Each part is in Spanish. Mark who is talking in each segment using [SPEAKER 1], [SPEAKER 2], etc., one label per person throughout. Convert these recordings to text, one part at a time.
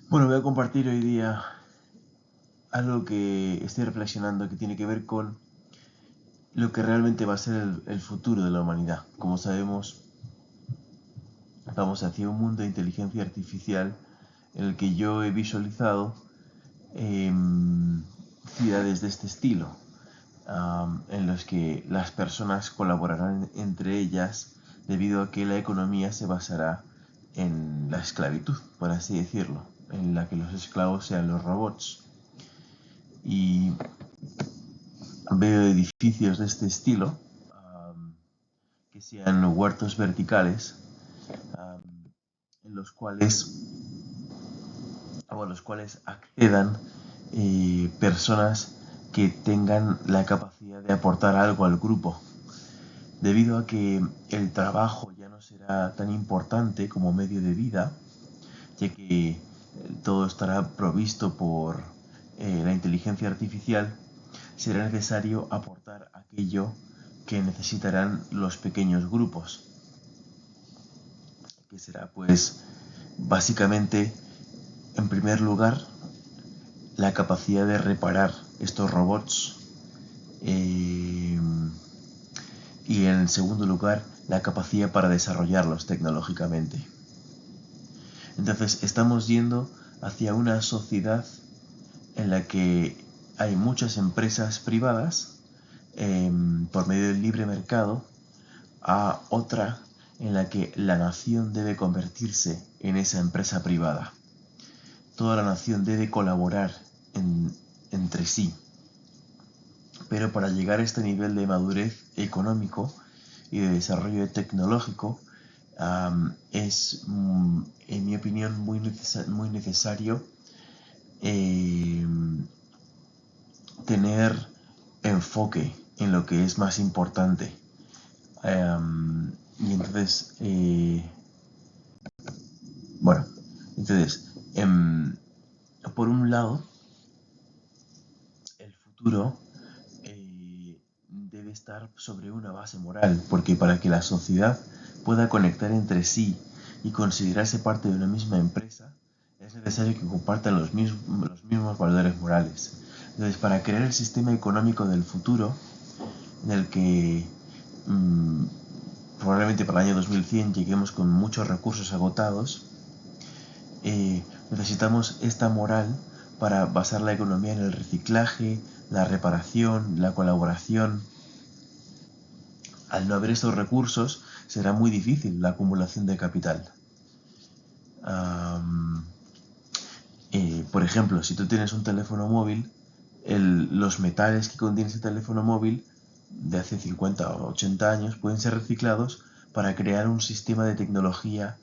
[SPEAKER 1] Bueno, voy a compartir hoy día algo que estoy reflexionando que tiene que ver con lo que realmente va a ser el futuro de la humanidad. Como sabemos, vamos hacia un mundo de inteligencia artificial en el que yo he visualizado ciudades de este estilo, en los que las personas colaborarán entre ellas debido a que la economía se basará en la esclavitud, por así decirlo, en la que los esclavos sean los robots. Y veo edificios de este estilo, que sean huertos verticales, um, en los cuales, o a los cuales accedan personas que tengan la capacidad de aportar algo al grupo, debido a que el trabajo ya no será tan importante como medio de vida, ya que todo estará provisto por la inteligencia artificial. Será necesario aportar aquello que necesitarán los pequeños grupos, que será pues básicamente, en primer lugar, la capacidad de reparar estos robots, eh, y en segundo lugar la capacidad para desarrollarlos tecnológicamente. Entonces estamos yendo hacia una sociedad en la que hay muchas empresas privadas, por medio del libre mercado, a otra en la que la nación debe convertirse en esa empresa privada. Toda la nación debe colaborar entre sí. Pero para llegar a este nivel de madurez económico y de desarrollo tecnológico, es, en mi opinión, muy necesario eh, tener enfoque en lo que es más importante. Y entonces, bueno, entonces, por un lado, el futuro debe estar sobre una base moral, porque para que la sociedad pueda conectar entre sí y considerarse parte de una misma empresa, es necesario que compartan los mismos valores morales. Entonces, para crear el sistema económico del futuro, en el que probablemente para el año 2100 lleguemos con muchos recursos agotados, necesitamos esta moral para basar la economía en el reciclaje, la reparación, la colaboración. Al no haber estos recursos, será muy difícil la acumulación de capital. Um, por ejemplo, si tú tienes un teléfono móvil, los metales que contiene ese teléfono móvil de hace 50 o 80 años pueden ser reciclados para crear un sistema de tecnología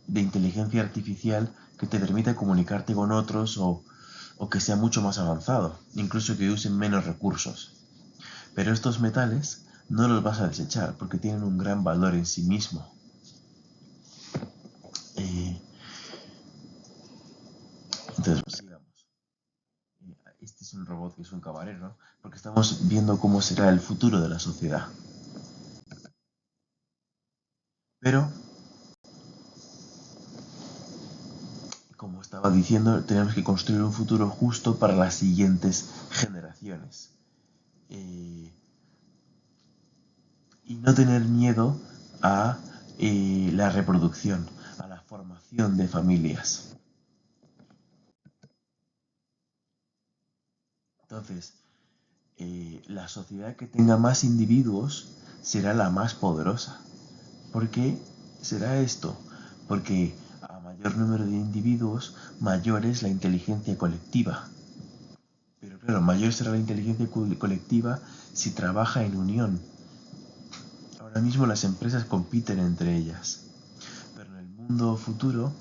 [SPEAKER 1] de inteligencia artificial que te permita comunicarte con otros, o que sea mucho más avanzado, incluso que usen menos recursos. Pero estos metales no los vas a desechar porque tienen un gran valor en sí mismo. Eh, entonces, pues, sigamos. Este es un robot que es un camarero, ¿no? Porque estamos viendo cómo será el futuro de la sociedad. Pero, como estaba diciendo, tenemos que construir un futuro justo para las siguientes generaciones. Y no tener miedo a la reproducción, a la formación de familias. Entonces, la sociedad que tenga más individuos será la más poderosa. ¿Por qué será esto? Porque a mayor número de individuos, mayor es la inteligencia colectiva. Pero claro, mayor será la inteligencia colectiva si trabaja en unión. Ahora mismo las empresas compiten entre ellas. Pero en el mundo futuro,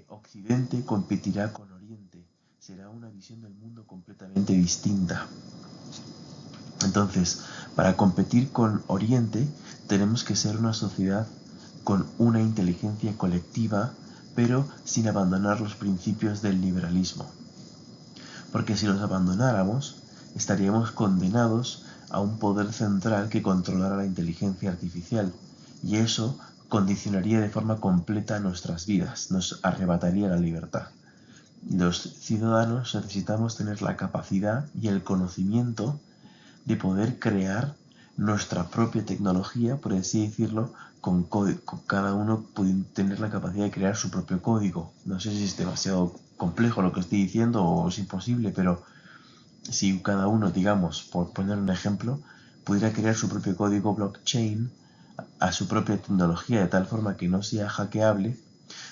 [SPEAKER 1] Occidente competirá con Oriente. Será una visión del mundo completamente distinta. Entonces, para competir con Oriente, tenemos que ser una sociedad con una inteligencia colectiva, pero sin abandonar los principios del liberalismo. Porque si los abandonáramos, estaríamos condenados a un poder central que controlara la inteligencia artificial, y eso condicionaría de forma completa nuestras vidas, nos arrebataría la libertad. Los ciudadanos necesitamos tener la capacidad y el conocimiento de poder crear nuestra propia tecnología, por así decirlo, con cada uno puede tener la capacidad de crear su propio código. No sé si es demasiado complejo lo que estoy diciendo o es imposible, pero si cada uno, digamos, por poner un ejemplo, pudiera crear su propio código blockchain a su propia tecnología de tal forma que no sea hackeable,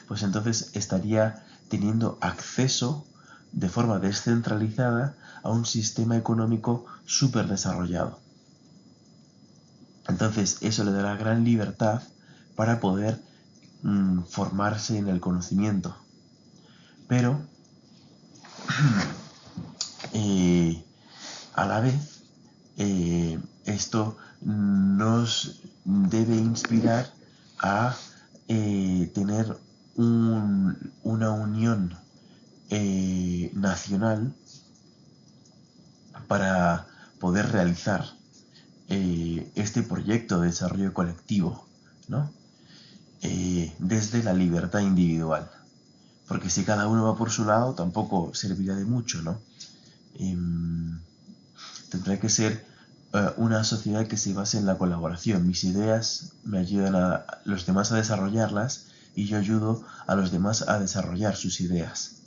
[SPEAKER 1] pues entonces estaría teniendo acceso de forma descentralizada a un sistema económico súper desarrollado. Entonces eso le dará gran libertad para poder formarse en el conocimiento. Pero a la vez esto nos debe inspirar a tener una unión nacional para poder realizar este proyecto de desarrollo colectivo, ¿no? Desde la libertad individual. Porque si cada uno va por su lado, tampoco servirá de mucho, ¿no? Tendrá que ser una sociedad que se base en la colaboración. Mis ideas me ayudan a los demás a desarrollarlas y yo ayudo a los demás a desarrollar sus ideas.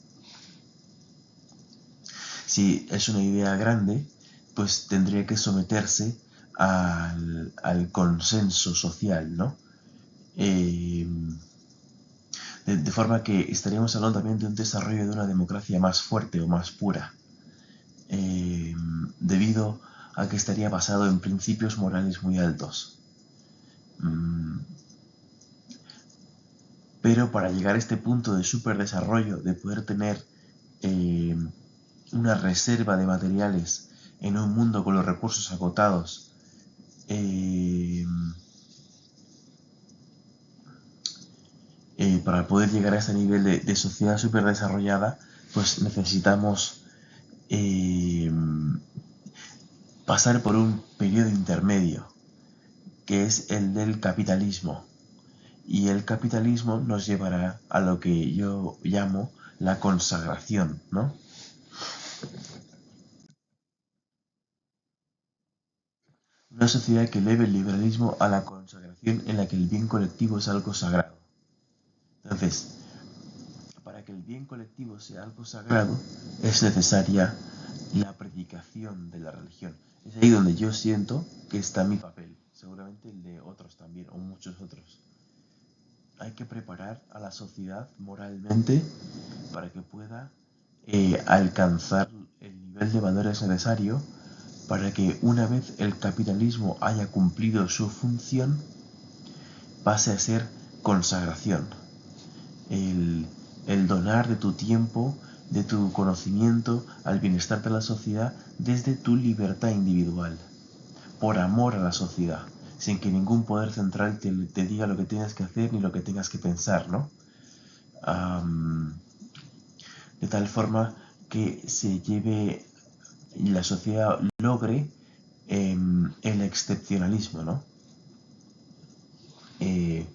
[SPEAKER 1] Si es una idea grande, pues tendría que someterse al consenso social, ¿no? De forma que estaríamos hablando también de un desarrollo de una democracia más fuerte o más pura, debido a que estaría basado en principios morales muy altos. Pero para llegar a este punto de superdesarrollo, de poder tener una reserva de materiales en un mundo con los recursos agotados, para poder llegar a ese nivel de sociedad superdesarrollada, pues necesitamos pasar por un periodo intermedio, que es el del capitalismo. Y el capitalismo nos llevará a lo que yo llamo la consagración, ¿no? Una sociedad que eleve el liberalismo a la consagración en la que el bien colectivo es algo sagrado. Entonces, para que el bien colectivo sea algo sagrado, es necesaria la predicación de la religión. Es ahí donde yo siento que está mi papel, seguramente el de otros también, o muchos otros. Hay que preparar a la sociedad moralmente para que pueda alcanzar el nivel de valores necesario para que una vez el capitalismo haya cumplido su función, pase a ser consagración. El, el donar de tu tiempo, de tu conocimiento al bienestar de la sociedad desde tu libertad individual, por amor a la sociedad, sin que ningún poder central te diga lo que tienes que hacer ni lo que tengas que pensar, ¿no? De tal forma que se lleve y la sociedad logre el excepcionalismo, ¿no? Eh,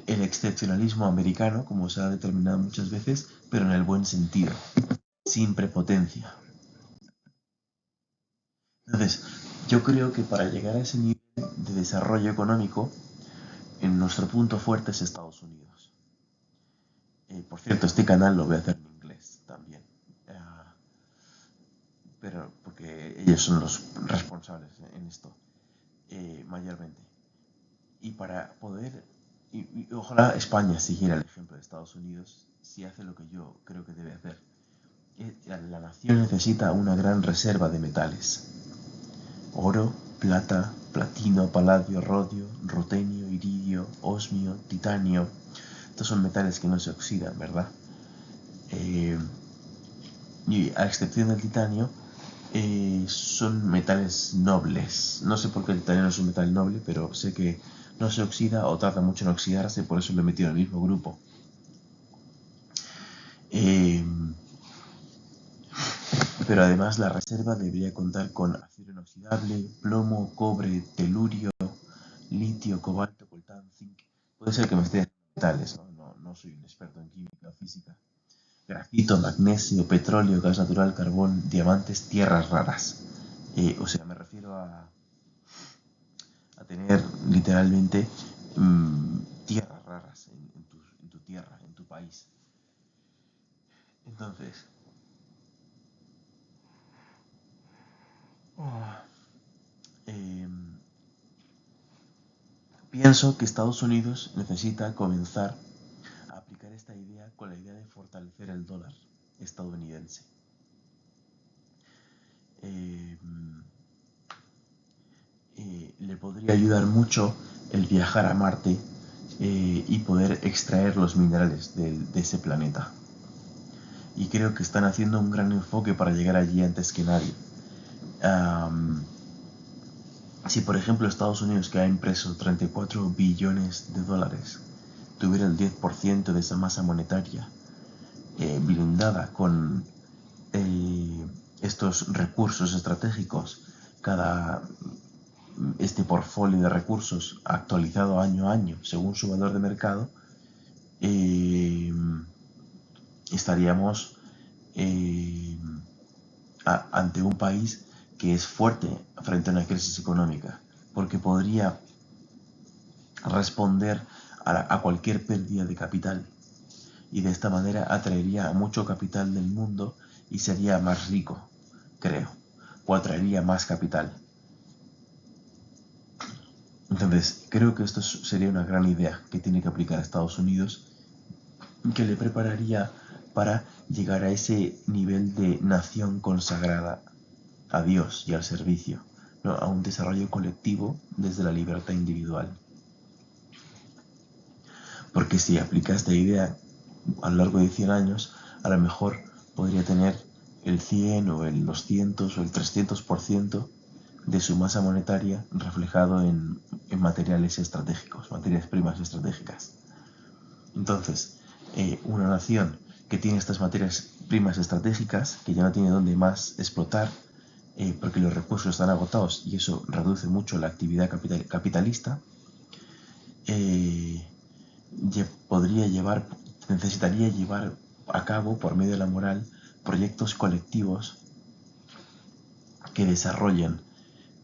[SPEAKER 1] el excepcionalismo americano, como se ha determinado muchas veces, pero en el buen sentido, sin prepotencia. Entonces, yo creo que para llegar a ese nivel de desarrollo económico, en nuestro punto fuerte es Estados Unidos. Por cierto, este canal lo voy a hacer en inglés también. Pero porque ellos son los responsables en esto, mayormente. Y para poder, y ojalá España siguiera el ejemplo de Estados Unidos, si hace lo que yo creo que debe hacer. La nación necesita una gran reserva de metales: oro, plata, platino, paladio, rodio, rutenio, iridio, osmio, titanio. Estos son metales que no se oxidan, ¿verdad? Y a excepción del titanio, son metales nobles. No sé por qué el titanio no es un metal noble, pero sé que no se oxida o tarda mucho en oxidarse, por eso lo he metido en el mismo grupo. Eh, pero además la reserva debería contar con acero inoxidable, plomo, cobre, telurio, litio, cobalto, coltán, zinc. Puede ser que me esté dando metales, ¿no? No soy un experto en química o física, grafito, magnesio, petróleo, gas natural, carbón, diamantes, tierras raras. O sea, me refiero a tener literalmente tierras raras en tu tierra, en tu país. Entonces, eh, pienso que Estados Unidos necesita comenzar a aplicar esta idea con la idea de fortalecer el dólar estadounidense. Eh, Le podría ayudar mucho el viajar a Marte y poder extraer los minerales de ese planeta. Y creo que están haciendo un gran enfoque para llegar allí antes que nadie. Si por ejemplo Estados Unidos, que ha impreso 34 billones de dólares, tuviera el 10% de esa masa monetaria blindada con estos recursos estratégicos, cada este portfolio de recursos actualizado año a año según su valor de mercado, eh, estaríamos ante un país que es fuerte frente a una crisis económica, porque podría responder a cualquier pérdida de capital y de esta manera atraería a mucho capital del mundo y sería más rico, creo, o atraería más capital. Entonces, creo que esto sería una gran idea que tiene que aplicar a Estados Unidos, que le prepararía para llegar a ese nivel de nación consagrada a Dios y al servicio, ¿no? A un desarrollo colectivo desde la libertad individual. Porque si aplica esta idea a lo largo de 100 años, a lo mejor podría tener el 100 o el 200 o el 300% de su masa monetaria reflejado en materiales estratégicos, materias primas estratégicas. Entonces, una nación que tiene estas materias primas estratégicas, que ya no tiene dónde más explotar, porque los recursos están agotados y eso reduce mucho la actividad capitalista, podría llevar, necesitaría llevar a cabo por medio de la moral proyectos colectivos que desarrollen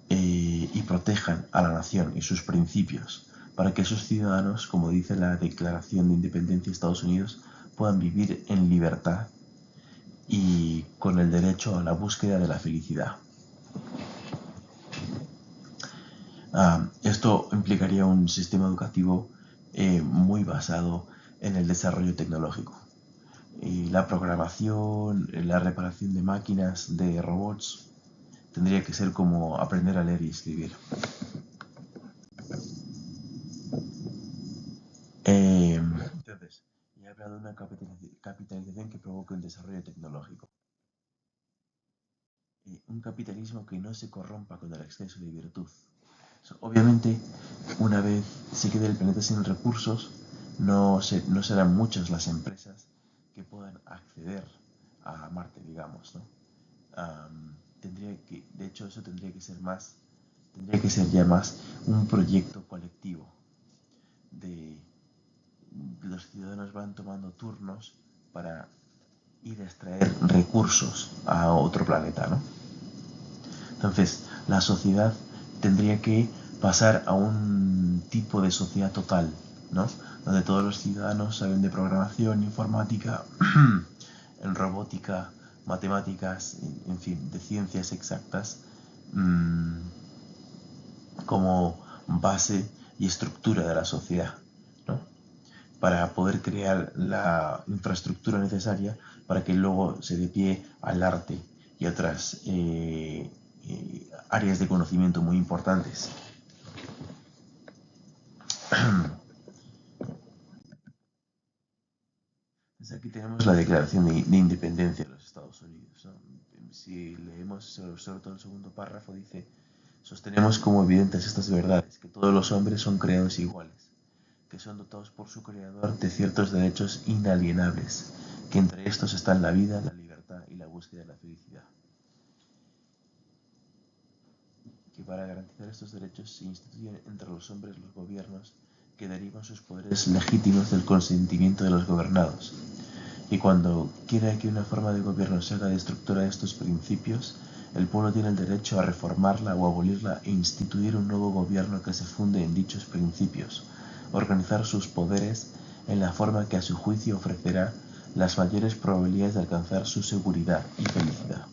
[SPEAKER 1] y protejan a la nación y sus principios para que esos ciudadanos, como dice la Declaración de Independencia de Estados Unidos, puedan vivir en libertad y con el derecho a la búsqueda de la felicidad. Esto implicaría un sistema educativo muy basado en el desarrollo tecnológico. Y la programación, la reparación de máquinas, de robots, tendría que ser como aprender a leer y escribir. Entonces, he hablado de una capitalización que provoca un desarrollo tecnológico. Un capitalismo que no se corrompa con el exceso de virtud. Obviamente, una vez se quede el planeta sin recursos, no serán muchas las empresas que puedan acceder a Marte, digamos, ¿no? De hecho, eso tendría que ser ya más un proyecto colectivo de los ciudadanos van tomando turnos para ir a extraer recursos a otro planeta, ¿no? Entonces, la sociedad tendría que pasar a un tipo de sociedad total, ¿no? Donde todos los ciudadanos saben de programación, informática, en robótica, matemáticas, en fin, de ciencias exactas, como base y estructura de la sociedad, ¿no? Para poder crear la infraestructura necesaria para que luego se dé pie al arte y otras áreas de conocimiento muy importantes. Entonces aquí tenemos la Declaración de Independencia de los Estados Unidos, ¿no? Si leemos sobre todo el segundo párrafo, dice: sostenemos como evidentes estas verdades, que todos los hombres son creados iguales, que son dotados por su creador de ciertos derechos inalienables, que entre estos están la vida, la libertad y la búsqueda de la felicidad. Que para garantizar estos derechos se instituyen entre los hombres los gobiernos que derivan sus poderes legítimos del consentimiento de los gobernados, Y cuando quiera que una forma de gobierno se haga destructora de estos principios, el pueblo tiene el derecho a reformarla o abolirla e instituir un nuevo gobierno que se funde en dichos principios, organizar sus poderes en la forma que a su juicio ofrecerá las mayores probabilidades de alcanzar su seguridad y felicidad.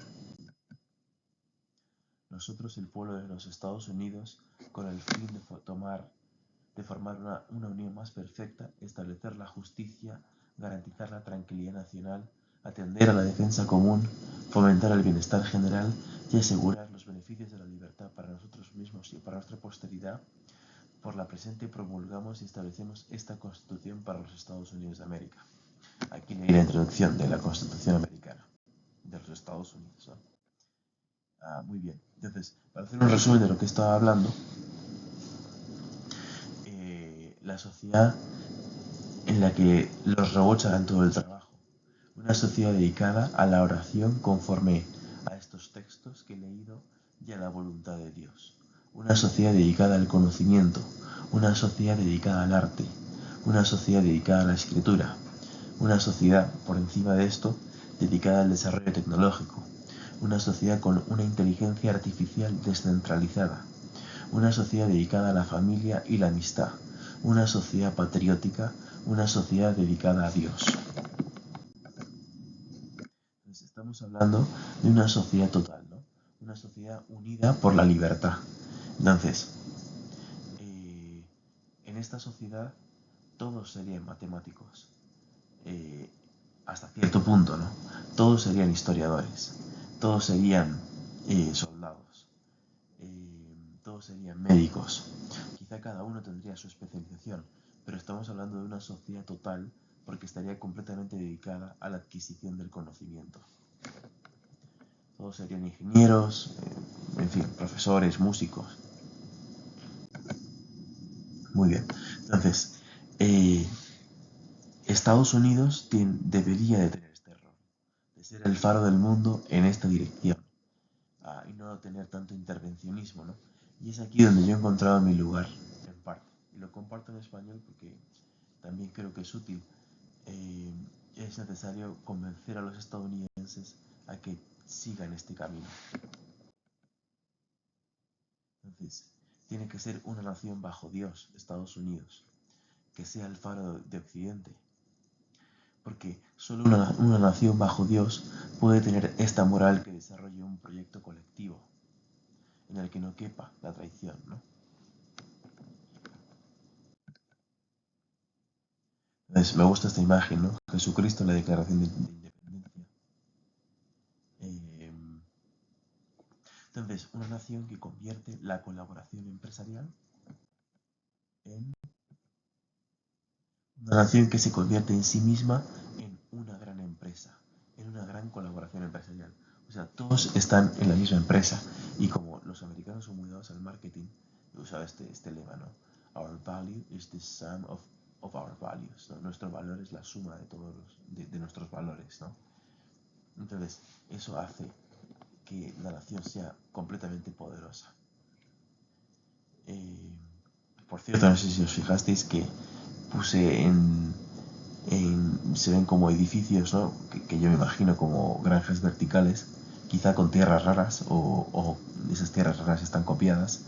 [SPEAKER 1] Nosotros, el pueblo de los Estados Unidos, con el fin de formar una unión más perfecta, establecer la justicia, garantizar la tranquilidad nacional, atender a la defensa común, fomentar el bienestar general y asegurar los beneficios de la libertad para nosotros mismos y para nuestra posteridad, por la presente promulgamos y establecemos esta Constitución para los Estados Unidos de América. Aquí leí la introducción de la Constitución americana de los Estados Unidos, ¿no? Muy bien. Entonces, para hacer un resumen de lo que estaba hablando, la sociedad en la que los robots harán todo el trabajo. Una sociedad dedicada a la oración conforme a estos textos que he leído y a la voluntad de Dios. Una sociedad dedicada al conocimiento. Una sociedad dedicada al arte. Una sociedad dedicada a la escritura. Una sociedad, por encima de esto, dedicada al desarrollo tecnológico. Una sociedad con una inteligencia artificial descentralizada. Una sociedad dedicada a la familia y la amistad. Una sociedad patriótica, una sociedad dedicada a Dios. Entonces estamos hablando de una sociedad total, ¿no? Una sociedad unida por la libertad. Entonces, en esta sociedad todos serían matemáticos, hasta cierto punto, ¿no? Todos serían historiadores, todos serían soldados, todos serían médicos. Quizá cada uno tendría su especialización, pero estamos hablando de una sociedad total porque estaría completamente dedicada a la adquisición del conocimiento. Todos serían ingenieros, en fin, profesores, músicos. Muy bien. Entonces, Estados Unidos debería de tener este rol, de ser el faro del mundo en esta dirección, y no tener tanto intervencionismo, ¿no? Y es aquí donde yo he encontrado mi lugar, en parte. Y lo comparto en español porque también creo que es útil. Es necesario convencer a los estadounidenses a que sigan este camino. Entonces, tiene que ser una nación bajo Dios, Estados Unidos, que sea el faro de Occidente. Porque solo una nación bajo Dios puede tener esta moral que desarrolle un proyecto colectivo en el que no quepa la traición, ¿no? Entonces, me gusta esta imagen, ¿no? Jesucristo en la Declaración de Independencia. Entonces, una nación que convierte la colaboración empresarial en una nación que se convierte en sí misma en una gran empresa, en una gran colaboración empresarial. O sea, todos están en la misma empresa. Y como los americanos son muy dados al marketing, he usado este lema, ¿no? Our value is the sum of our values, ¿no? Nuestro valor es la suma de todos de nuestros valores, ¿no? Entonces, eso hace que la nación sea completamente poderosa. Por cierto, no sé si os fijasteis que puse se ven como edificios, ¿no? Que yo me imagino como granjas verticales, quizá con tierras raras o esas tierras raras están copiadas,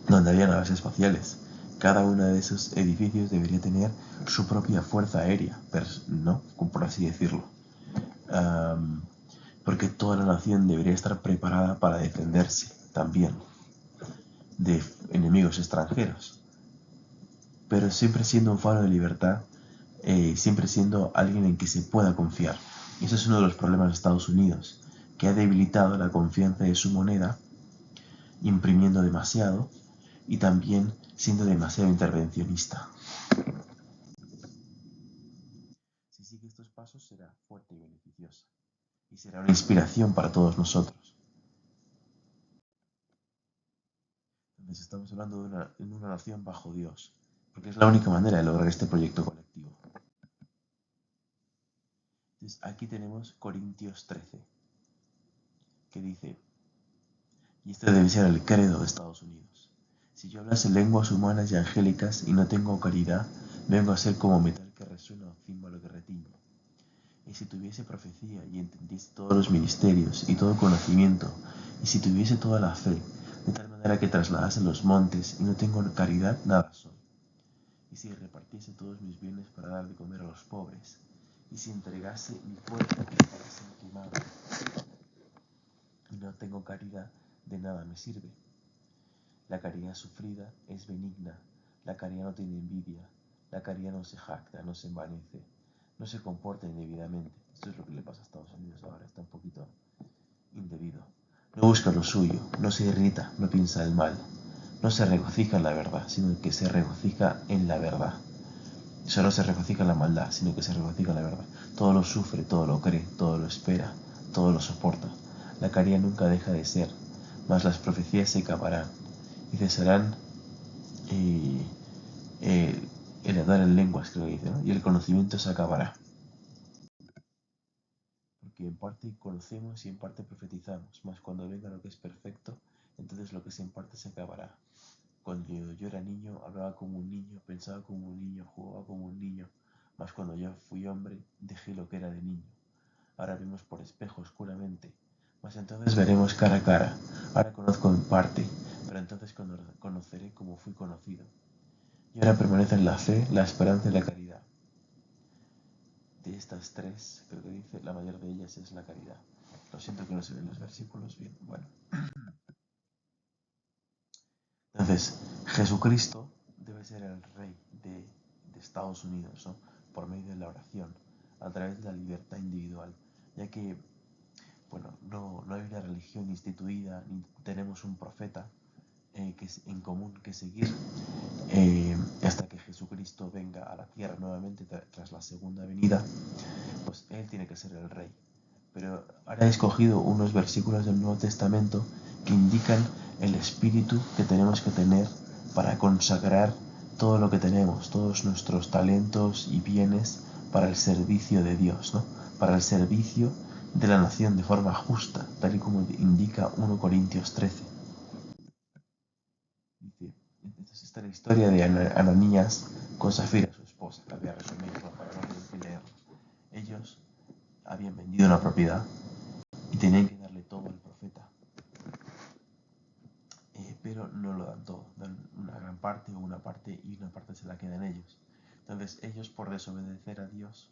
[SPEAKER 1] donde había naves espaciales. Cada uno de esos edificios debería tener su propia fuerza aérea, ¿no? Por así decirlo. Porque toda la nación debería estar preparada para defenderse también de enemigos extranjeros, pero siempre siendo un faro de libertad, siempre siendo alguien en que se pueda confiar. Y ese es uno de los problemas de Estados Unidos, que ha debilitado la confianza de su moneda, imprimiendo demasiado y también siendo demasiado intervencionista. Si sigue estos pasos será fuerte y beneficiosa, y será una inspiración para todos nosotros. Entonces estamos hablando de una nación bajo Dios, porque es la única manera de lograr este proyecto colectivo. Entonces aquí tenemos Corintios 13, que dice, y este debe ser el credo de Estados Unidos: si yo hablase lenguas humanas y angélicas y no tengo caridad, vengo a ser como metal y si tuviese profecía y entendiese todos los ministerios y todo conocimiento, y si tuviese toda la fe, de tal manera que trasladase los montes y no tengo caridad, nada soy. Y si repartiese todos mis bienes para dar de comer a los pobres, y si entregase mi cuerpo para ser quemado, y no tengo caridad, de nada me sirve. La caridad sufrida es benigna, la caridad no tiene envidia, la caridad no se jacta, no se envanece, no se comporta indebidamente. Esto es lo que le pasa a Estados Unidos ahora, está un poquito indebido. No busca lo suyo, no se irrita, no piensa el mal, no se regocija en la verdad, sino que se regocija en la verdad. Eso no se regocija en la maldad, sino que se regocija en la verdad. Todo lo sufre, todo lo cree, todo lo espera, todo lo soporta. La caridad nunca deja de ser, mas las profecías se acabarán y cesarán el hablar en lenguas, creo que dice, ¿no? Y el conocimiento se acabará. Porque en parte conocemos y en parte profetizamos, mas cuando venga lo que es perfecto, entonces lo que es en parte se acabará. Cuando yo era niño, hablaba como un niño, pensaba como un niño, jugaba como un niño, mas cuando yo fui hombre, dejé lo que era de niño. Ahora vemos por espejo oscuramente, mas entonces veremos cara a cara. Ahora conozco en parte, pero entonces conoceré como fui conocido. Y ahora permanecen la fe, la esperanza y la caridad. De estas tres, creo que dice, la mayor de ellas es la caridad. Lo siento que no se ven los versículos bien. Bueno. Entonces, Jesucristo debe ser el rey de Estados Unidos, ¿no? Por medio de la oración, a través de la libertad individual, ya que, bueno, no hay una religión instituida, ni tenemos un profeta que es en común que seguir hasta que Jesucristo venga a la tierra nuevamente tras la segunda venida, pues Él tiene que ser el rey. Pero ahora he escogido unos versículos del Nuevo Testamento que indican el espíritu que tenemos que tener para consagrar todo lo que tenemos, todos nuestros talentos y bienes para el servicio de Dios, ¿no? Para el servicio de la nación de forma justa, tal y como indica 1 Corintios 13. Dice, entonces está la historia de Ananías con Zafira, su esposa, la voy a resumir para no tener que leerlo. Ellos habían vendido una propiedad y tenían que darle todo al profeta, pero no lo dan todo, dan una gran parte o una parte y una parte se la quedan ellos. Entonces ellos, por desobedecer a Dios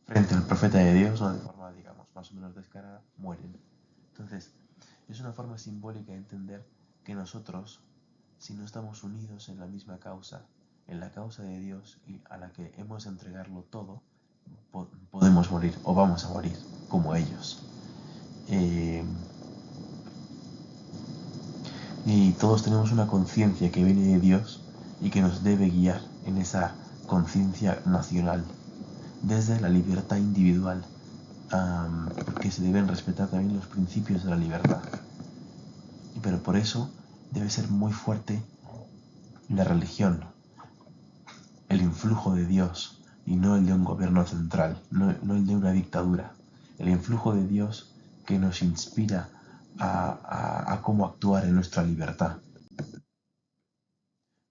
[SPEAKER 1] frente al profeta de Dios, ¿no? De forma, digamos, más o menos descarada, mueren. Entonces es una forma simbólica de entender que nosotros, si no estamos unidos en la misma causa, en la causa de Dios y a la que hemos de entregarlo todo, podemos morir o vamos a morir como ellos. Y todos tenemos una conciencia que viene de Dios y que nos debe guiar en esa conciencia nacional, desde la libertad individual, porque se deben respetar también los principios de la libertad. Pero por eso debe ser muy fuerte la religión, el influjo de Dios, y no el de un gobierno central, no el de una dictadura. El influjo de Dios que nos inspira a cómo actuar en nuestra libertad.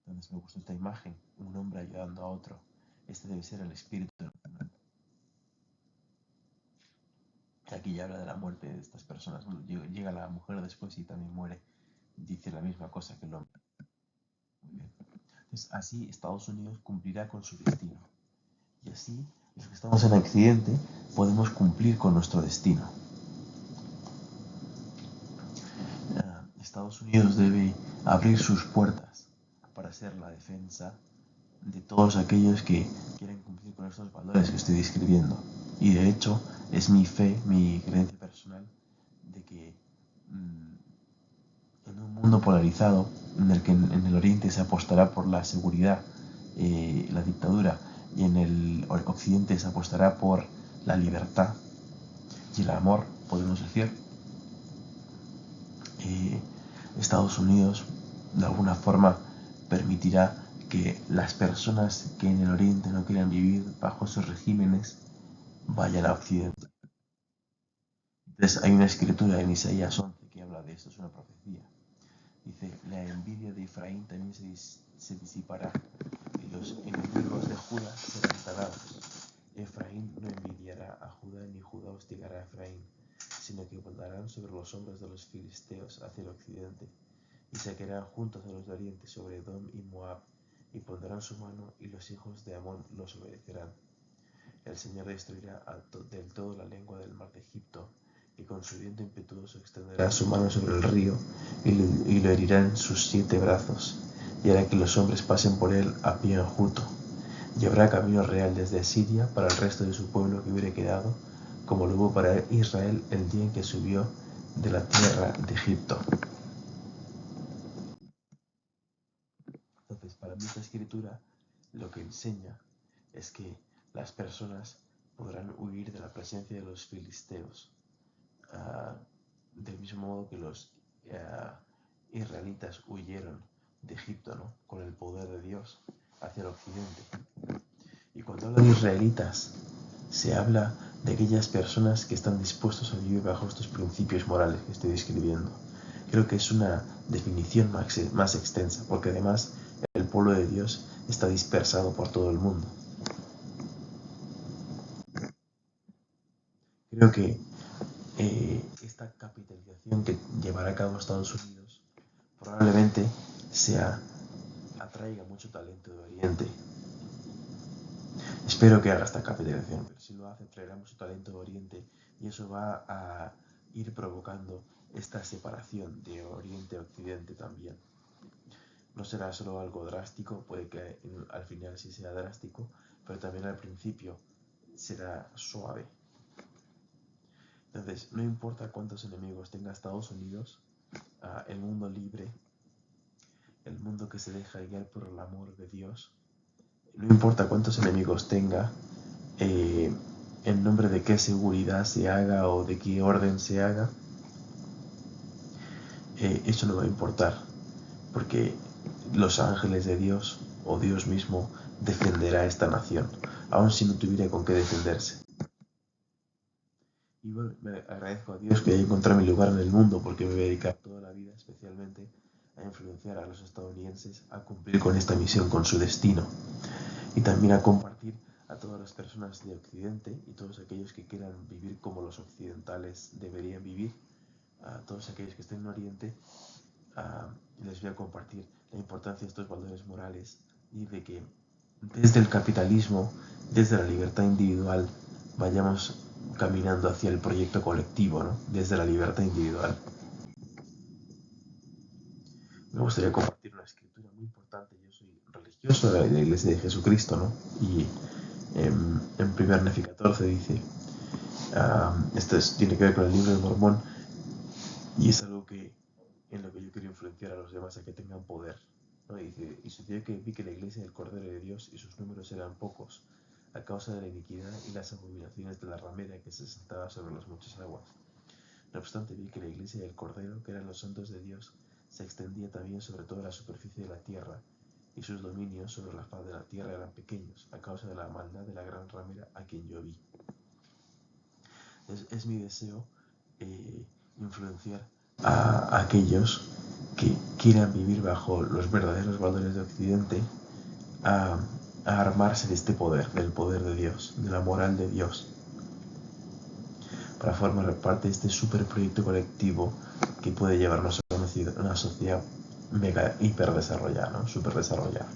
[SPEAKER 1] Entonces me gustó esta imagen, un hombre ayudando a otro. Este debe ser el espíritu nacional. Aquí ya habla de la muerte de estas personas. Llega la mujer después y también muere. Dice la misma cosa que el hombre. Muy bien. Entonces así Estados Unidos cumplirá con su destino. Y así los que estamos en Occidente podemos cumplir con nuestro destino. Estados Unidos debe abrir sus puertas para ser la defensa de todos aquellos que quieren cumplir con estos valores que estoy describiendo. Y de hecho es mi fe, mi creencia personal, de que en un mundo polarizado, en el que en el Oriente se apostará por la seguridad, la dictadura, y en el Occidente se apostará por la libertad y el amor, podemos decir, Estados Unidos de alguna forma permitirá que las personas que en el Oriente no quieran vivir bajo sus regímenes vayan a Occidente. Entonces hay una escritura en Isaías 11 que habla de esto, es una profecía. Dice, la envidia de Efraín también se disipará y los enemigos de Judá serán sanados. Efraín no Efraín, sino que volarán sobre los hombros de los filisteos hacia el occidente, y saquearán juntos a los de oriente sobre Edom y Moab, y pondrán su mano, y los hijos de Amón los obedecerán. El Señor destruirá del todo la lengua del mar de Egipto, y con su viento impetuoso extenderá su mano sobre el río, y lo herirá en sus 7 brazos, y hará que los hombres pasen por él a pie enjuto. Y habrá camino real desde Asiria para el resto de su pueblo que hubiere quedado, como lo hubo para Israel el día en que subió de la tierra de Egipto. Entonces, para mí esta escritura lo que enseña es que las personas podrán huir de la presencia de los filisteos, del mismo modo que los israelitas huyeron de Egipto, ¿no? Con el poder de Dios hacia el occidente. Y cuando habla de israelitas, se habla de aquellas personas que están dispuestos a vivir bajo estos principios morales que estoy describiendo. Creo que es una definición más extensa, porque además el pueblo de Dios está dispersado por todo el mundo. Creo que esta capitalización que llevará a cabo Estados Unidos probablemente atraiga mucho talento de Oriente. Espero que haga esta capitalización, pero si lo hace traerá mucho talento de Oriente, y eso va a ir provocando esta separación de Oriente a Occidente también. No será solo algo drástico, puede que al final sí sea drástico, pero también al principio será suave. Entonces, no importa cuántos enemigos tenga Estados Unidos, el mundo libre, el mundo que se deja guiar por el amor de Dios, no importa cuántos enemigos tenga, en nombre de qué seguridad se haga o de qué orden se haga, eso no va a importar, porque los ángeles de Dios o Dios mismo defenderá a esta nación, aun si no tuviera con qué defenderse. Y bueno, me agradezco a Dios que haya encontrado mi lugar en el mundo, porque me voy a dedicar toda la vida especialmente a influenciar a los estadounidenses a cumplir con esta misión, con su destino, y también a compartir a todas las personas de Occidente y todos aquellos que quieran vivir como los occidentales deberían vivir, a todos aquellos que estén en Oriente, les voy a compartir la importancia de estos valores morales y de que desde el capitalismo, desde la libertad individual, vayamos caminando hacia el proyecto colectivo, ¿no? Desde la libertad individual. Me gustaría compartir una escritura muy importante. Yo soy religioso de la Iglesia de Jesucristo, ¿no? Y en 1 Nefi 14 dice, esto tiene que ver con el libro de Mormón, y es algo en lo que yo quiero influenciar a los demás a que tengan poder, ¿no? Y dice, y sucedió que vi que la iglesia del Cordero de Dios y sus números eran pocos, a causa de la iniquidad y las abominaciones de la ramera que se sentaba sobre las muchas aguas. No obstante, vi que la iglesia del Cordero, que eran los santos de Dios, se extendía también sobre toda la superficie de la tierra, y sus dominios sobre la faz de la tierra eran pequeños, a causa de la maldad de la gran ramera a quien yo vi. Es mi deseo influenciar a aquellos que quieran vivir bajo los verdaderos valores de Occidente, a armarse de este poder, del poder de Dios, de la moral de Dios, para formar parte de este superproyecto colectivo que puede llevarnos a una sociedad mega hiper desarrollada, ¿no? Super desarrollada.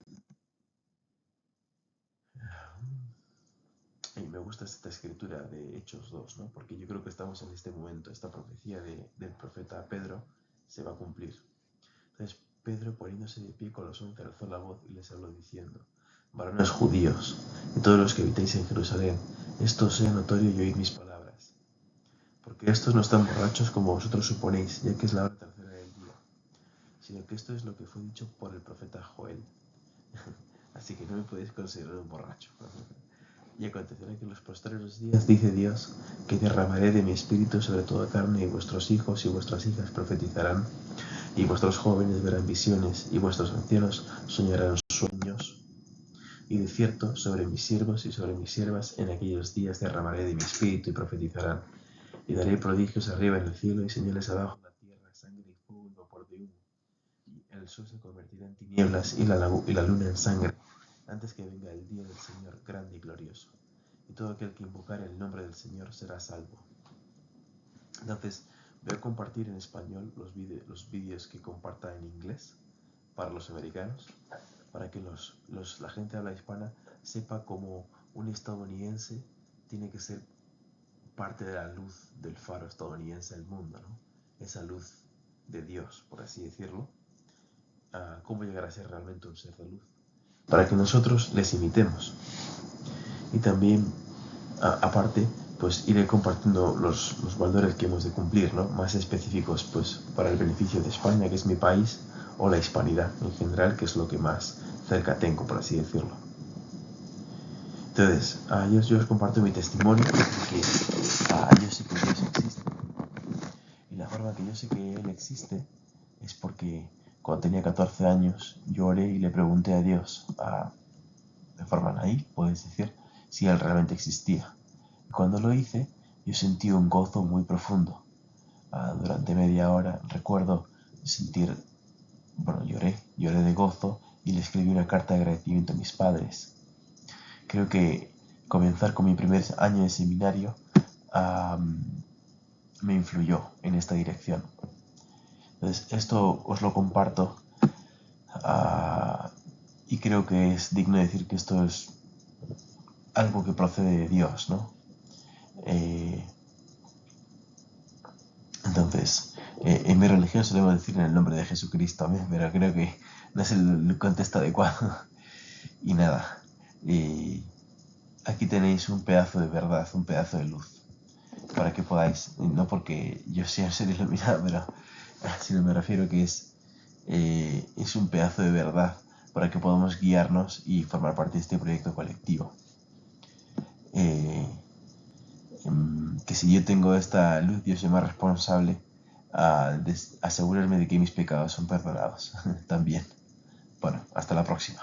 [SPEAKER 1] Y me gusta esta escritura de Hechos 2, ¿no? Porque yo creo que estamos en este momento, esta profecía del profeta Pedro se va a cumplir. Entonces Pedro, poniéndose de pie con los 11, alzó la voz y les habló diciendo: varones judíos y todos los que habitáis en Jerusalén, esto os sea notorio y oíd mis palabras, porque estos no están borrachos como vosotros suponéis, ya que es la hora tercera del día, sino que esto es lo que fue dicho por el profeta Joel. Así que no me podéis considerar un borracho. Y acontecerá que en los postreros días, dice Dios, que derramaré de mi espíritu sobre toda carne, y vuestros hijos y vuestras hijas profetizarán, y vuestros jóvenes verán visiones, y vuestros ancianos soñarán sueños. Y de cierto, sobre mis siervos y sobre mis siervas en aquellos días derramaré de mi espíritu y profetizarán. Y daré prodigios arriba en el cielo y señales abajo en la tierra, sangre y fuego y vapor de humo. Y el sol se convertirá en tinieblas y la luna en sangre, antes que venga el día del Señor grande y glorioso. Y todo aquel que invocare el nombre del Señor será salvo. Entonces, voy a compartir en español los vídeos que comparta en inglés para los americanos, para que la gente habla hispana sepa cómo un estadounidense tiene que ser parte de la luz del faro estadounidense del mundo, ¿no? Esa luz de Dios, por así decirlo. Cómo llegar a ser realmente un ser de luz, para que nosotros les imitemos. Y también, aparte, pues iré compartiendo los valores que hemos de cumplir, ¿no? Más específicos, pues para el beneficio de España, que es mi país, o la hispanidad en general, que es lo que más cerca tengo, por así decirlo. Entonces, yo os comparto mi testimonio, porque yo sé que Dios existe. Y la forma que yo sé que Él existe es porque cuando tenía 14 años lloré y le pregunté a Dios, de forma naif, puedes decir, si Él realmente existía. Y cuando lo hice, yo sentí un gozo muy profundo. Durante media hora recuerdo sentir, lloré de gozo y le escribí una carta de agradecimiento a mis padres. Creo que comenzar con mi primer año de seminario me influyó en esta dirección. Entonces, esto os lo comparto y creo que es digno de decir que esto es algo que procede de Dios, ¿no? Entonces, en mi religión solemos decir en el nombre de Jesucristo, amén, pero creo que no es el contexto adecuado. Y nada, aquí tenéis un pedazo de verdad, un pedazo de luz, para que podáis, no porque yo sea un ser iluminado, pero sino me refiero que es un pedazo de verdad para que podamos guiarnos y formar parte de este proyecto colectivo. Que si yo tengo esta luz, yo soy más responsable de asegurarme de que mis pecados son perdonados también. Bueno, hasta la próxima.